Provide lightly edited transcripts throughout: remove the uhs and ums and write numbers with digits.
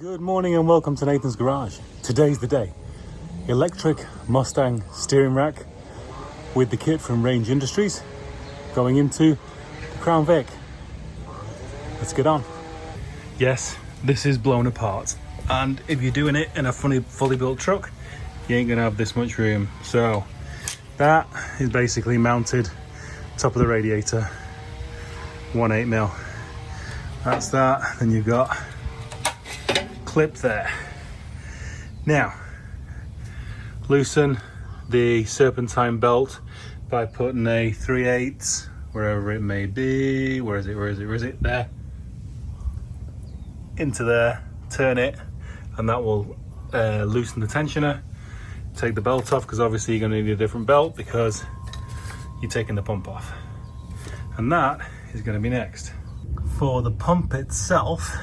Good morning and welcome to Nathan's Garage. Today's the day. Electric Mustang steering rack with the kit from Range Industries going into the Crown Vic. Let's get on. Yes, this is blown apart, and if you're doing it in a fully built truck, you ain't gonna have this much room. So that is basically mounted top of the radiator, 1/8 mil. That's that. Then you've got clip there. Now, loosen the serpentine belt by putting a 3/8 wherever it may be. Where is it? There. Into there, turn it, and that will loosen the tensioner. Take the belt off, because obviously you're going to need a different belt because you're taking the pump off. And that is going to be next. For the pump itself,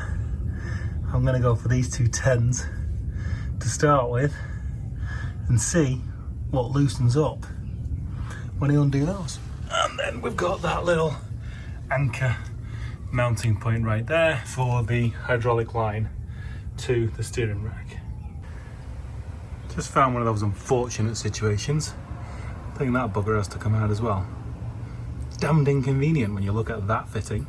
I'm going to go for these two 10s to start with and see what loosens up when I undo those. And then we've got that little anchor mounting point right there for the hydraulic line to the steering rack. Just found one of those unfortunate situations. I think that bugger has to come out as well. It's damned inconvenient when you look at that fitting.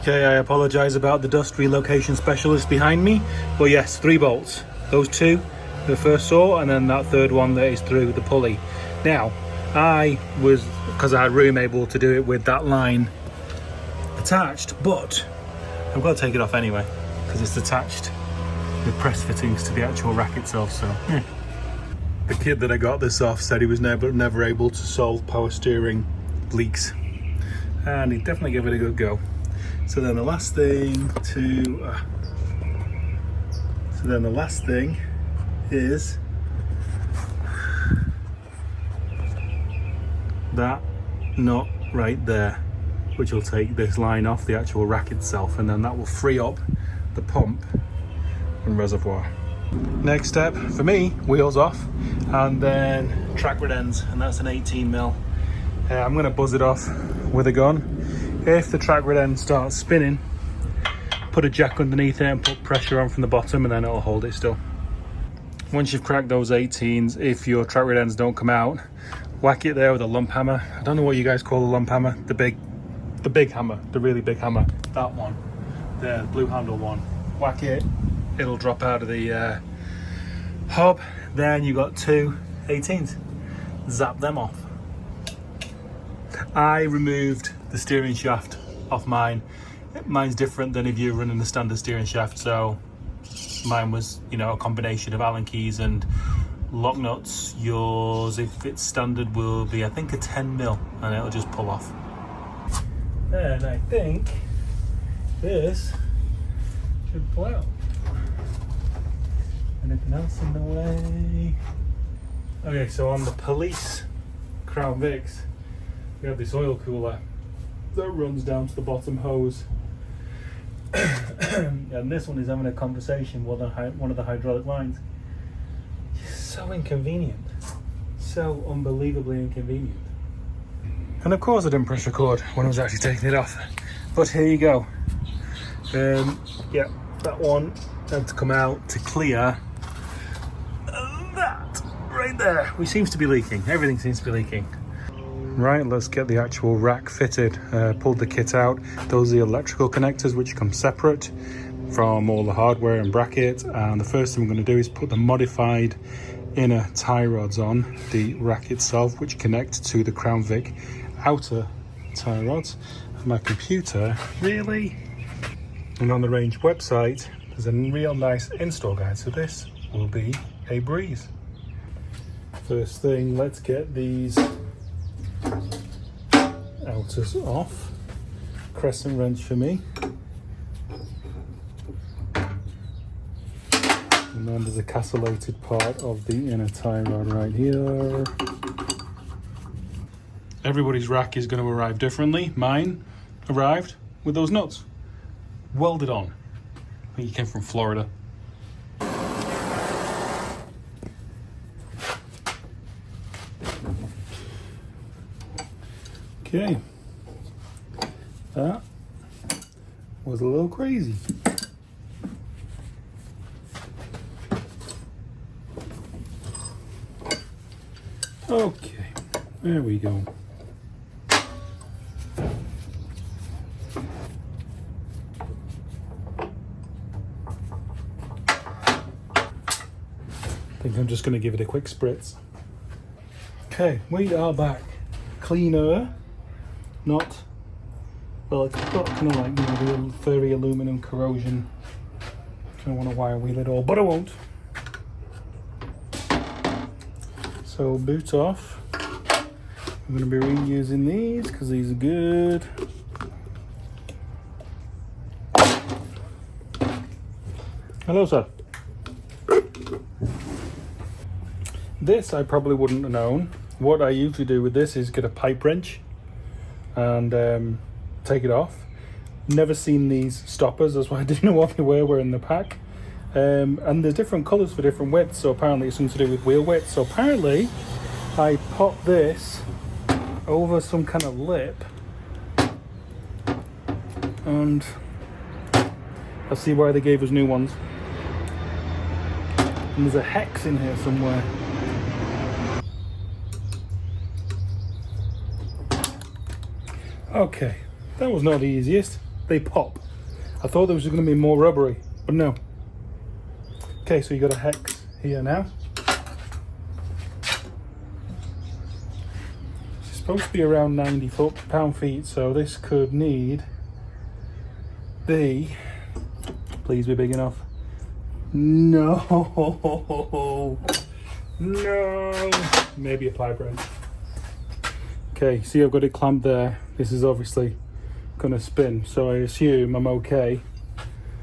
Okay, I apologise about the dust relocation specialist behind me, but yes, 3 bolts. Those 2 the first saw, and then that third one that is through the pulley. Now, I was, because I had room, able to do it with that line attached, but I've got to take it off anyway because it's attached with press fittings to the actual rack itself. So the kid that I got this off said he was never able to solve power steering leaks, and he definitely gave it a good go. So then the last thing is that nut right there, which will take this line off the actual rack itself, and then that will free up the pump and reservoir. Next step for me, wheels off, and then track red ends, and that's an 18 mil. I'm going to buzz it off with a gun. If the track red end starts spinning, put a jack underneath it and put pressure on from the bottom, and then it'll hold it still. Once you've cracked those 18s, if your track red ends don't come out, whack it there with a lump hammer. I don't know what you guys call a lump hammer. The big hammer, the really big hammer. That one, the blue handle one. Whack it, it'll drop out of the hub. Then you got 2 18s. Zap them off. I removed the steering shaft off mine. Mine's different than if you're running the standard steering shaft, so mine was, a combination of Allen keys and lock nuts. Yours, if it's standard, will be, I think, a 10 mil, and it'll just pull off. And I think this should pull out. Anything else in the way? Okay, so on the police Crown Vics, we have this oil cooler that runs down to the bottom hose. And this one is having a conversation with one of the hydraulic lines. So inconvenient. So unbelievably inconvenient. And of course I didn't press record when I was actually taking it off. But here you go. Yeah, that one had to come out to clear that right there, which seems to be leaking. Everything seems to be leaking. Right, let's get the actual rack fitted. Pulled the kit out. Those are the electrical connectors, which come separate from all the hardware and bracket. And the first thing I'm going to do is put the modified inner tie rods on the rack itself, which connect to the Crown Vic outer tie rods. And my computer, really? And on the Range website, there's a real nice install guide, so this will be a breeze. First thing, let's get these outers off. Crescent wrench for me. And then there's a castellated part of the inner tie rod right here. Everybody's rack is going to arrive differently. Mine arrived with those nuts welded on. I think he came from Florida. Okay, that was a little crazy. Okay, there we go. I think I'm just going to give it a quick spritz. Okay, we are back. Cleaner, not, well, it's got kind of like, you know, the furry aluminum corrosion. I don't want to wire wheel it all, but I won't. So boot off. I'm going to be reusing these because these are good. Hello, sir. This I probably wouldn't have known. What I usually do with this is get a pipe wrench and take it off. Never seen these stoppers, that's why I didn't know what they were in the pack. And there's different colours for different widths, so apparently it's something to do with wheel width. So apparently I pop this over some kind of lip and I see why they gave us new ones. And there's a hex in here somewhere. Okay, that was not the easiest. They pop. I thought there was going to be more rubbery, but no. Okay, so you got a hex here now. It's supposed to be around 90 pound-feet, so this could need the... Please be big enough. No. No. Maybe a pipe wrench. Okay, see I've got it clamped there. This is obviously going to spin, so I assume I'm okay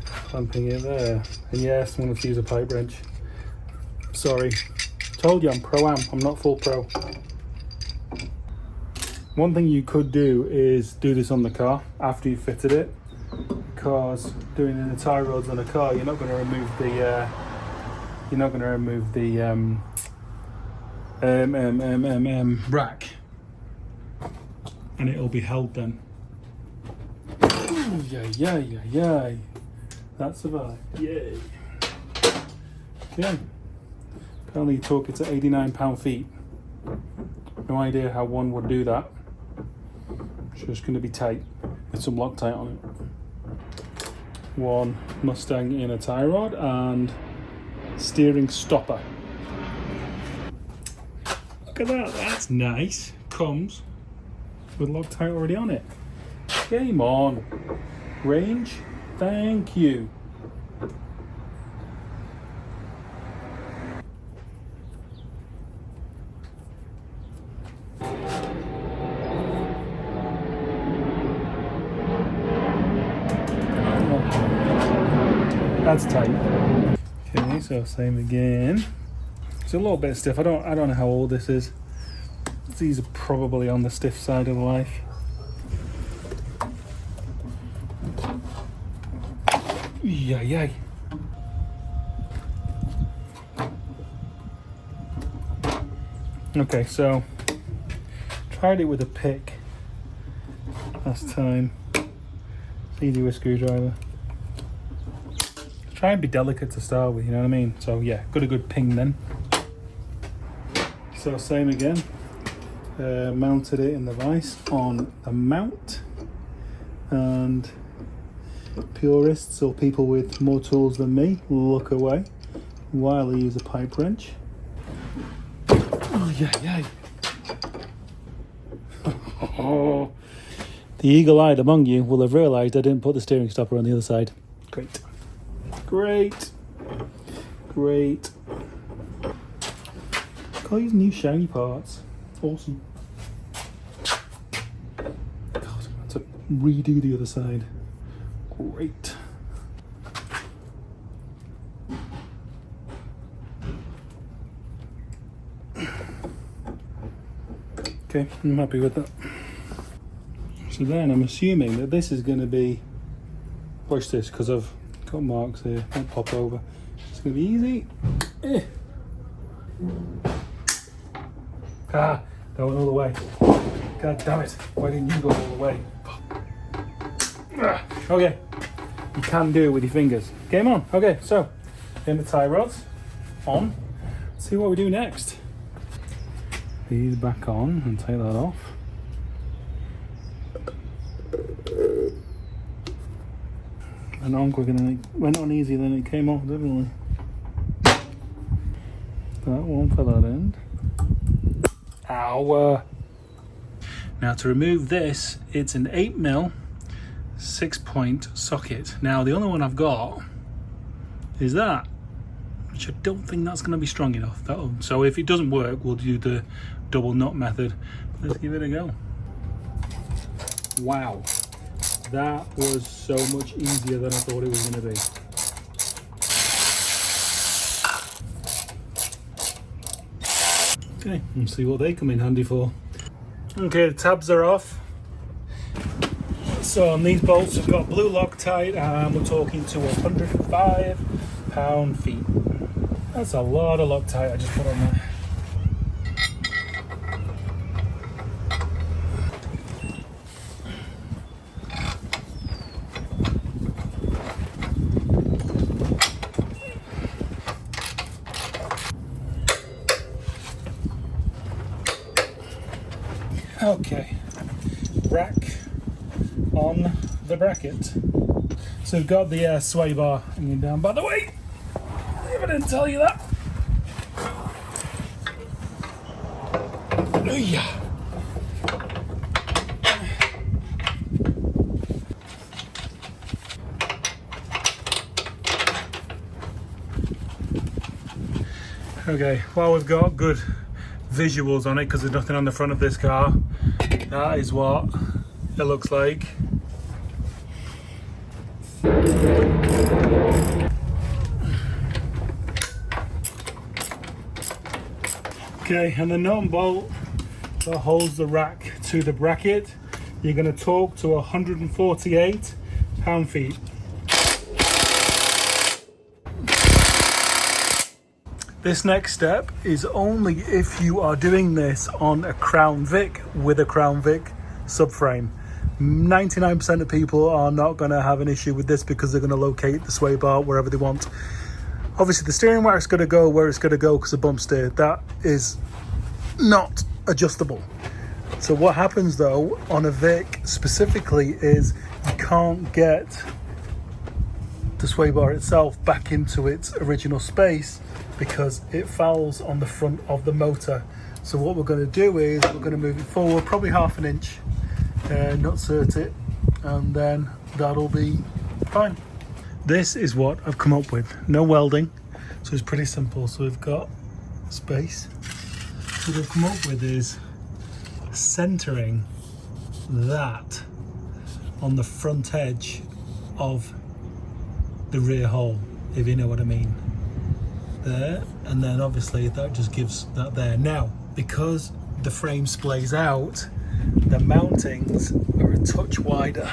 clamping it there. And yes, I'm going to use a pipe wrench. Sorry. Told you I'm pro-am, I'm not full pro. One thing you could do is do this on the car after you fitted it, because doing it in the tie rods on a car, you're not going to remove the rack. And it'll be held then. Ooh, yay. That survived. Yay. Okay. Apparently you took it to 89 pound-feet. No idea how one would do that. It's just going to be tight with some Loctite on it. One Mustang in a tie rod and steering stopper. Look at that, that's nice. Comes with Loctite already on it. Game on. Range, thank you. That's tight. Okay, so same again. It's a little bit stiff. I don't know how old this is. These are probably on the stiff side of life. Yay. Okay, so tried it with a pick last time. It's easy with a screwdriver. Try and be delicate to start with, you know what I mean? So yeah, got a good ping then. So same again. Mounted it in the vise on the mount, and purists or people with more tools than me look away while I use a pipe wrench. Oh yeah. Oh, the eagle-eyed among you will have realised I didn't put the steering stopper on the other side. Great. Look at all these new shiny parts. Awesome. God, I have to redo the other side. Great. Okay, I'm happy with that. So then I'm assuming that this is going to be, watch this, because I've got marks here, won't pop over. It's going to be easy. That went all the way. God damn it, why didn't you go all the way? Okay, you can do it with your fingers. Game on. Okay, so in the tie rods on. Let's see what we do next. these back on and take that off. Went on quicker than it went on easier than it came off, definitely. That one for that end. Ow! Now to remove this, it's an 8mm 6-point socket. Now the only one I've got is that, which I don't think that's going to be strong enough. So if it doesn't work, we'll do the double nut method. Let's give it a go. Wow, that was so much easier than I thought it was going to be. Okay, let's see what they come in handy for. Okay, the tabs are off. So on these bolts we've got blue Loctite and we're talking to 105 pound-feet. That's a lot of Loctite I just put on there. Okay, rack on the bracket. So we've got the sway bar hanging down. By the way, if I didn't tell you that. Ooh-yah. Okay, well, we've got good visuals on it because there's nothing on the front of this car. That is what it looks like. Okay, and the nut and bolt that holds the rack to the bracket, you're going to torque to 148 pound-feet. This next step is only if you are doing this on a Crown Vic with a Crown Vic subframe. 99% of people are not going to have an issue with this because they're going to locate the sway bar wherever they want. Obviously the steering whack's going to go where it's going to go because of bump steer. That is not adjustable. So what happens though on a Vic specifically is you can't get the sway bar itself back into its original space because it fouls on the front of the motor. So what we're going to do is we're going to move it forward probably half an inch, nutsert it, and then that'll be fine. This is what I've come up with. No welding, so it's pretty simple. So we've got space. So what I've come up with is centering that on the front edge of the rear hole, if you know what I mean. There, and then obviously that just gives that there. Now, because the frame splays out, the mountings are a touch wider.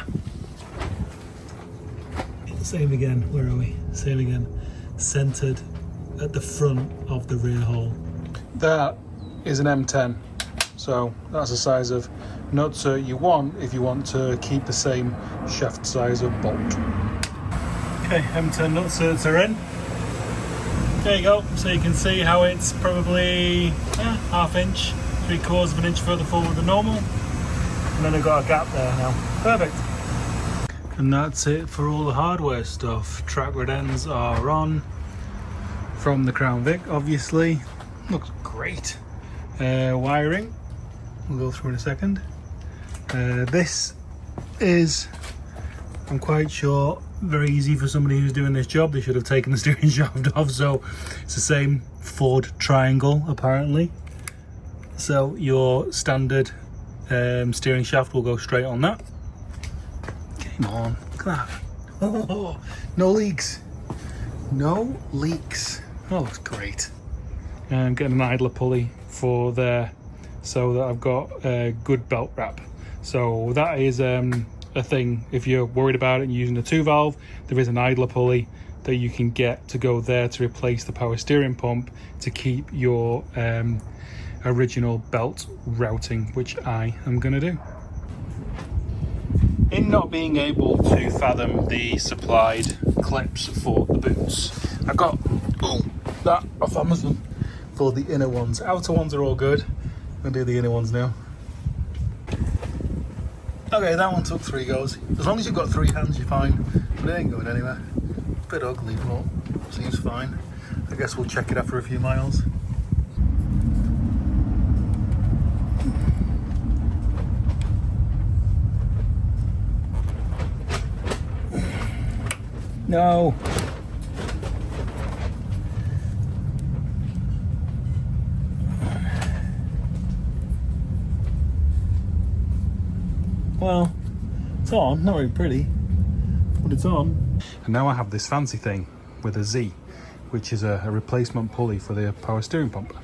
Same again, where are we? Same again. Centered at the front of the rear hole. That is an M10. So that's the size of nutsert you want if you want to keep the same shaft size of bolt. Okay, M10 nutserts are in. There you go, so you can see how it's probably half inch, 3/4 of an inch further forward than normal. And then I've got a gap there now. Perfect. And that's it for all the hardware stuff. Track rod ends are on from the Crown Vic, obviously. Looks great. Wiring, we'll go through in a second. This is, I'm quite sure, very easy for somebody who's doing this job. They should have taken the steering shaft off. So it's the same Ford triangle apparently. So your standard steering shaft will go straight on that. Come on, look at that. Oh, no leaks. No leaks. Oh, looks great. I'm getting an idler pulley for there so that I've got a good belt wrap. So that is a thing. If you're worried about it and using a 2-valve, there is an idler pulley that you can get to go there to replace the power steering pump to keep your original belt routing, which I am going to do. In not being able to fathom the supplied clips for the boots, I got that off Amazon for the inner ones. Outer ones are all good. We'll do the inner ones now. Okay, that one took 3 goes. As long as you've got 3 hands, you're fine. But it ain't going anywhere. Bit ugly, but seems fine. I guess we'll check it after a few miles. No. Well, it's on, not very pretty, but it's on. And now I have this fancy thing with a Z, which is a replacement pulley for the power steering pump.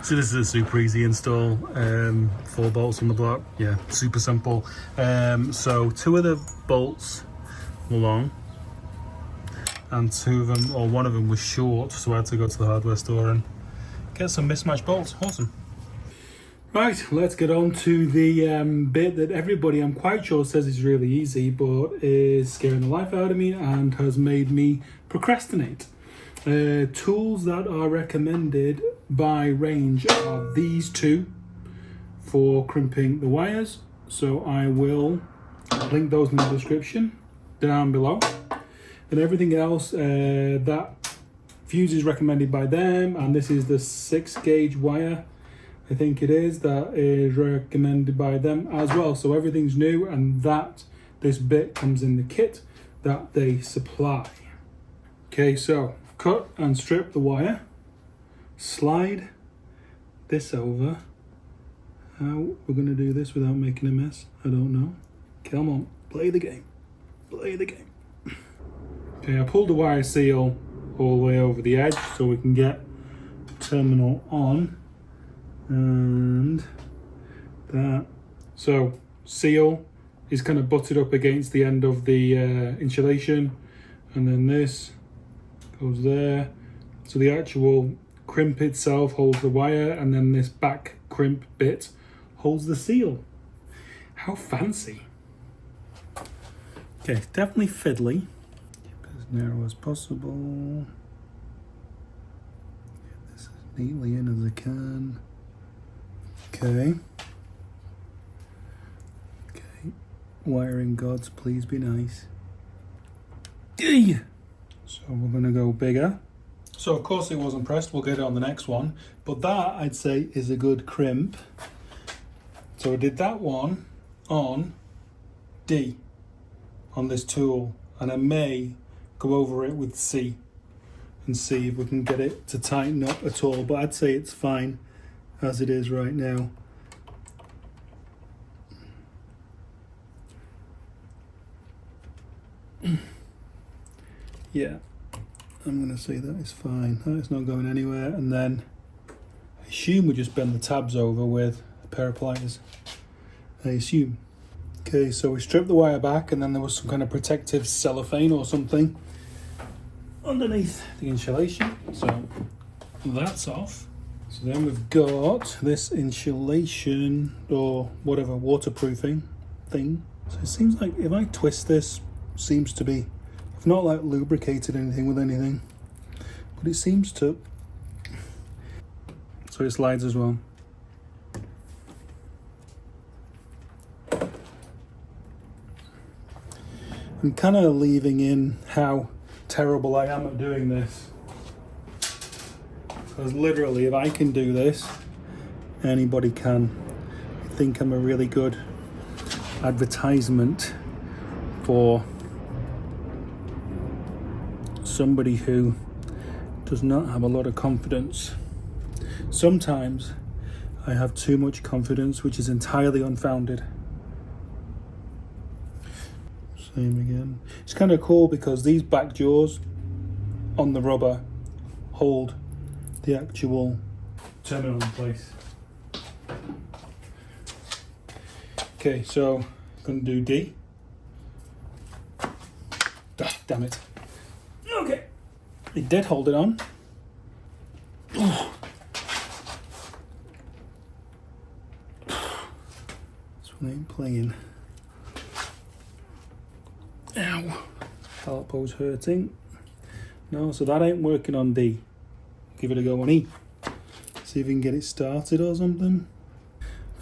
So this is a super easy install, 4 bolts on the block, yeah, super simple. So 2 of the bolts were long, and 2 of them, or 1 of them was short, so I had to go to the hardware store and get some mismatched bolts. Awesome. Right, let's get on to the bit that everybody, I'm quite sure, says is really easy, but is scaring the life out of me and has made me procrastinate. Tools that are recommended by Range are these 2 for crimping the wires. So I will link those in the description down below. And everything else, that fuse is recommended by them, and this is the 6 gauge wire, I think it is, that is recommended by them as well. So everything's new, and this bit comes in the kit that they supply. Okay, so cut and strip the wire, slide this over. How we're gonna do this without making a mess, I don't know. Come on, play the game, play the game. Okay, I pulled the wire seal all the way over the edge so we can get terminal on. And that, so seal is kind of butted up against the end of the insulation, and then this goes there. So the actual crimp itself holds the wire, and then this back crimp bit holds the seal. How fancy. Okay, it's definitely fiddly. Keep it as narrow as possible. Get this as neatly in as I can. Okay. Okay. Wiring gods, please be nice. Eey! So we're going to go bigger. So of course it wasn't pressed, we'll get it on the next one. But that, I'd say, is a good crimp. So I did that one on D, on this tool. And I may go over it with C and see if we can get it to tighten up at all. But I'd say it's fine as it is right now. Yeah, I'm gonna say that is fine. That is not going anywhere. And then I assume we just bend the tabs over with a pair of pliers. I assume. Okay, so we stripped the wire back, and then there was some kind of protective cellophane or something underneath the insulation. So that's off. So then we've got this insulation or whatever waterproofing thing. So it seems like if I twist this, seems to be, I've not like lubricated anything with anything, but it seems to. So it slides as well. I'm kind of leaving in how terrible I am at doing this. Because literally, if I can do this, anybody can. I think I'm a really good advertisement for somebody who does not have a lot of confidence. Sometimes I have too much confidence, which is entirely unfounded. Same again. It's kind of cool because these back jaws on the rubber hold the actual terminal in place. Okay, so I'm going to do D. Ah, damn it. Okay. It did hold it on. Oh. This one ain't playing. Ow. Elbow's hurting. No, so that ain't working on D. Give it a go on E. See if we can get it started or something.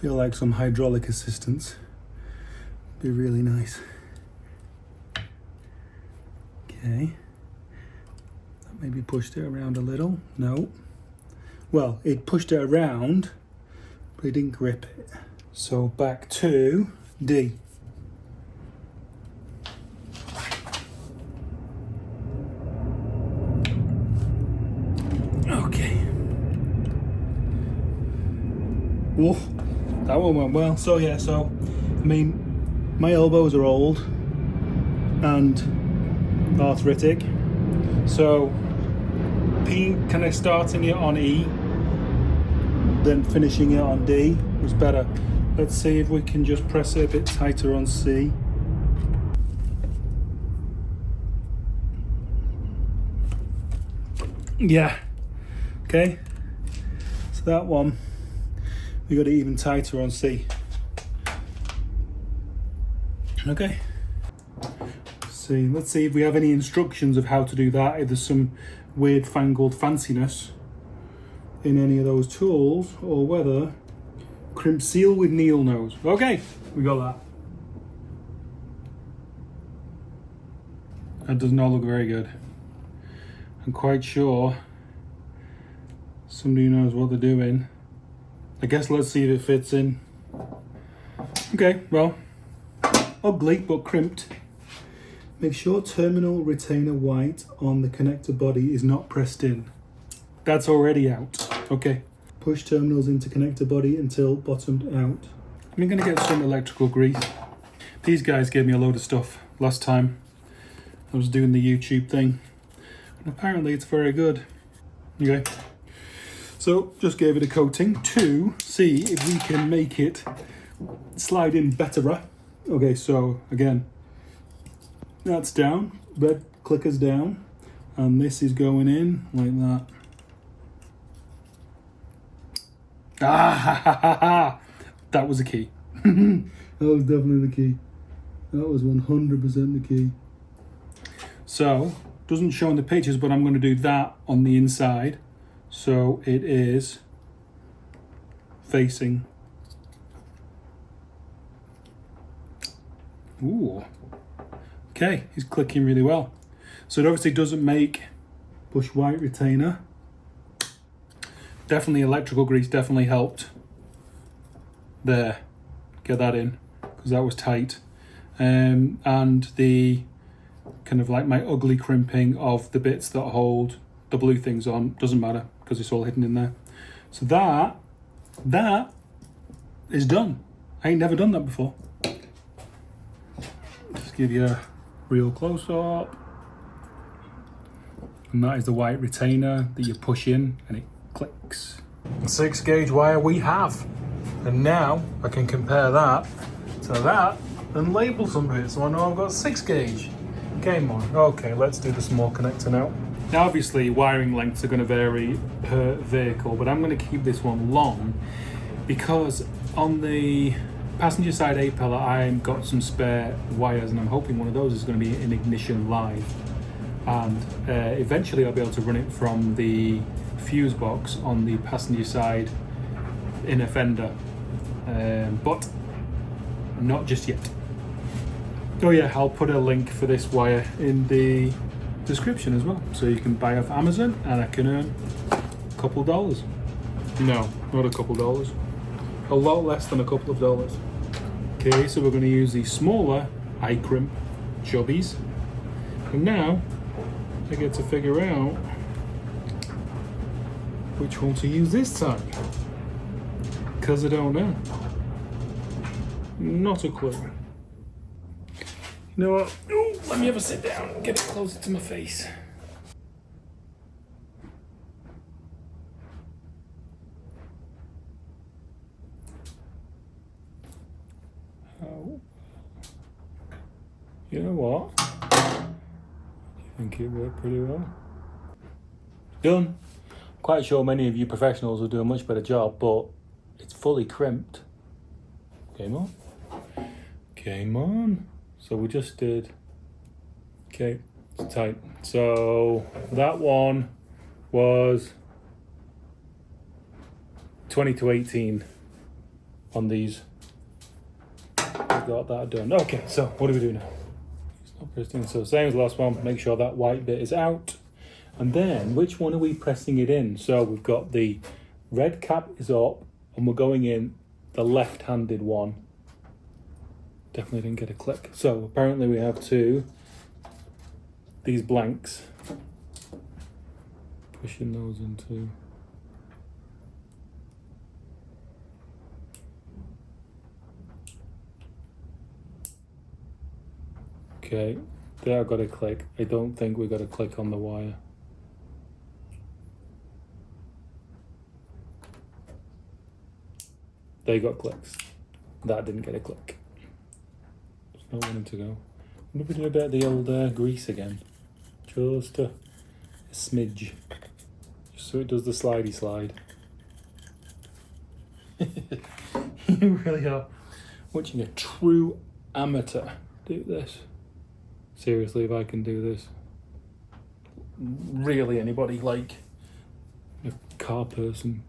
Feel like some hydraulic assistance. Be really nice. Okay. That maybe pushed it around a little. No. Well, it pushed it around, but it didn't grip it. So back to D. Okay. Whoa, that one went well. So yeah, I mean, my elbows are old and arthritic. So kind of starting it on E, then finishing it on D was better. Let's see if we can just press it a bit tighter on C. Yeah. Okay. So that one, we got it even tighter on C. Okay. Let's see if we have any instructions of how to do that. If there's some weird fangled fanciness in any of those tools, or whether crimp seal with needle nose. Okay, we got that. That does not look very good. I'm quite sure somebody knows what they're doing. I guess let's see if it fits in. Okay, well, ugly but crimped. Make sure terminal retainer white on the connector body is not pressed in. That's already out. Okay. Push terminals into connector body until bottomed out. I'm going to get some electrical grease. These guys gave me a load of stuff last time I was doing the YouTube thing. And apparently it's very good. Okay. So just gave it a coating to see if we can make it slide in betterer. Okay, so again, that's down, red clicker's down, and this is going in like that. That was the key. That was definitely the key. That was 100% the key. So, doesn't show in the pictures, but I'm going to do that on the inside. So it is facing. Ooh. Okay, he's clicking really well. So it obviously doesn't make bush white retainer. Definitely electrical grease definitely helped. There, get that in, because that was tight. And the kind of like my ugly crimping of the bits that hold the blue things on, doesn't matter, because it's all hidden in there. So that is done. I ain't never done that before. Just give you a real close up. And that is the white retainer that you push in and it clicks. 6 gauge wire we have. And now I can compare that to that and label some bits so I know I've got 6 gauge. Game on. Okay, let's do the small connector now. Now obviously wiring lengths are going to vary per vehicle, but I'm going to keep this one long because on the passenger side A-pillar I've got some spare wires and I'm hoping one of those is going to be in ignition live, and eventually I'll be able to run it from the fuse box on the passenger side inner fender, but not just yet. Oh yeah, I'll put a link for this wire in the description as well, so you can buy off Amazon and I can earn a couple dollars. No, not a couple dollars. A lot less than a couple of dollars. Okay, so we're going to use the smaller eye crimp jobbies. And now I get to figure out which one to use this time. Because I don't know. Not a clue. You know what? Ooh, let me have a sit down and get it closer to my face. Oh. You know what? I think it worked pretty well. Done. Quite sure many of you professionals will do a much better job, but it's fully crimped. Game on. Game on. So we just did, okay, it's tight. So that one was 20 to 18 on these. We got that done. Okay, so what do we do now? It's not pressing. So same as the last one, make sure that white bit is out. And then which one are we pressing it in? So we've got the red cap is up and we're going in the left-handed one. Definitely didn't get a click. So apparently we have these blanks. Pushing those into. Okay, there I got a click. I don't think we got a click on the wire. They got clicks. That didn't get a click. There's no wanting to go. What if we do a bit of the old grease again? Just a smidge. Just so it does the slidey slide. You really are watching a true amateur do this. Seriously, if I can do this. Really, anybody like a car person,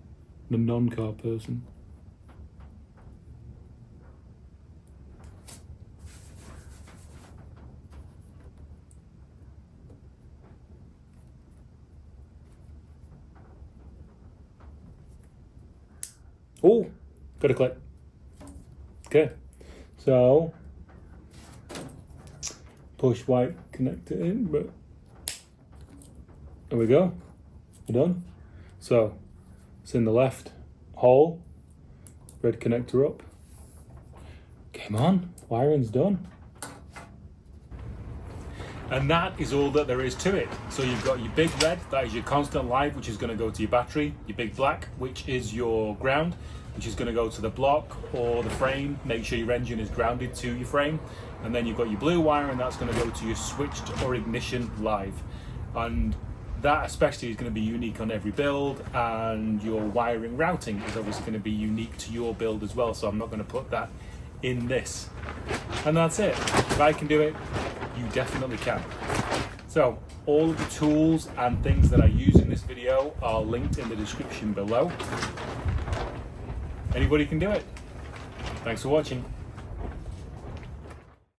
a non-car person. Oh, got a click. Okay, so push white, connect it in, but there we go, we're done. So it's in the left hole, red connector up. Come on, wiring's done. And that is all that there is to it. So you've got your big red, that is your constant live, which is going to go to your battery. Your big black, which is your ground, which is going to go to the block or the frame. Make sure your engine is grounded to your frame. And then you've got your blue wire, and that's going to go to your switched or ignition live. And that especially is going to be unique on every build, and your wiring routing is obviously going to be unique to your build as well. So I'm not going to put that in this. And that's it. If I can do it, you definitely can. So all of the tools and things that I use in this video are linked in the description below. Anybody can do it. Thanks for watching.